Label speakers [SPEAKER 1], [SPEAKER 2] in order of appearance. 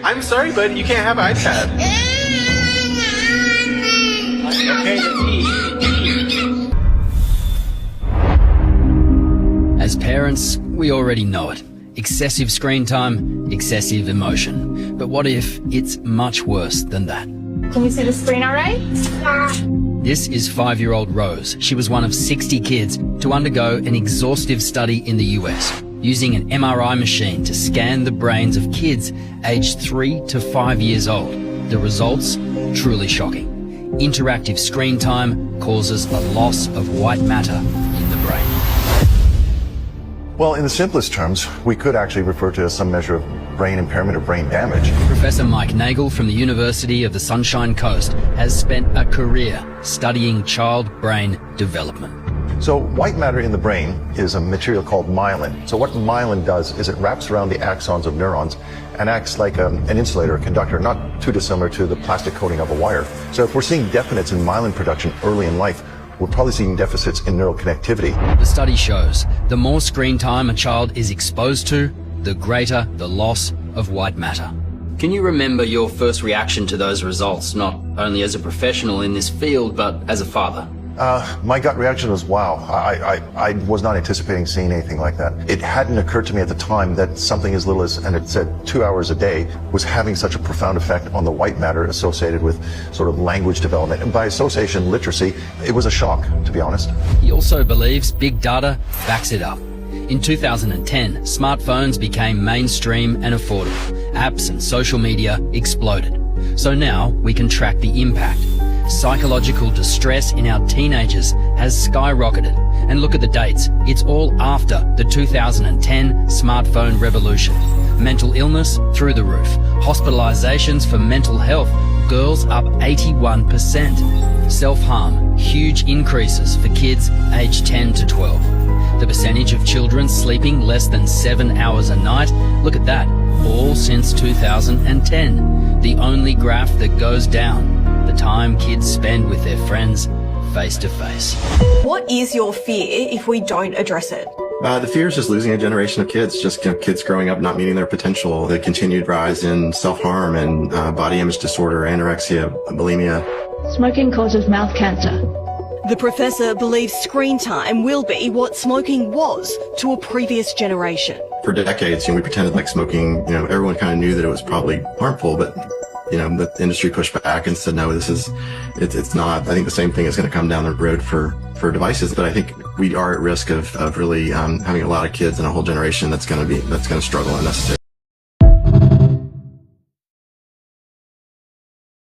[SPEAKER 1] I'm sorry, but you can't have an iPad. Okay,
[SPEAKER 2] As parents, we already know it. Excessive screen time, excessive emotion. But what if it's much worse than that?
[SPEAKER 3] Can you see the screen all right?
[SPEAKER 2] This is 5-year-old Rose. She was one of 60 kids to undergo an exhaustive study in the US, using an MRI machine to scan the brains of kids aged 3 to 5 years old. The results, truly shocking. Interactive screen time causes a loss of white matter in the brain.
[SPEAKER 4] Well, in the simplest terms, we could actually refer to as some measure of brain impairment or brain damage.
[SPEAKER 2] Professor Mike Nagel from the University of the Sunshine Coast has spent a career studying child brain development.
[SPEAKER 4] So white matter in the brain is a material called myelin. So what myelin does is it wraps around the axons of neurons and acts like an insulator, a conductor, not too dissimilar to the plastic coating of a wire. So if we're seeing deficits in myelin production early in life, we're probably seeing deficits in neural connectivity.
[SPEAKER 2] The study shows the more screen time a child is exposed to, the greater the loss of white matter. Can you remember your first reaction to those results, not only as a professional in this field, but as a father?
[SPEAKER 4] My gut reaction was, wow, I was not anticipating seeing anything like that. It hadn't occurred to me at the time that something as little as, and it said 2 hours a day, was having such a profound effect on the white matter associated with sort of language development. And by association, literacy, it was a shock, to be honest.
[SPEAKER 2] He also believes big data backs it up. In 2010, smartphones became mainstream and affordable. Apps and social media exploded. So now we can track the impact. Psychological distress in our teenagers has skyrocketed. And look at the dates. It's all after the 2010 smartphone revolution. Mental illness through the roof. Hospitalizations for mental health, girls up 81%. Self-harm, huge increases for kids aged 10 to 12. The percentage of children sleeping less than 7 hours a night, look at that, all since 2010. The only graph that goes down. The time kids spend with their friends face to face.
[SPEAKER 5] What is your fear if we don't address it?
[SPEAKER 6] The fear is just losing a generation of kids, just kids growing up not meeting their potential, the continued rise in self-harm and body image disorder, anorexia, bulimia.
[SPEAKER 7] Smoking causes mouth cancer.
[SPEAKER 5] The professor believes screen time will be what smoking was to a previous generation.
[SPEAKER 6] For decades, we pretended like smoking, everyone kind of knew that it was probably harmful, but the industry pushed back and said, no, it's not. I think the same thing is going to come down the road for devices, but I think we are at risk of really having a lot of kids and a whole generation that's going to struggle unnecessarily.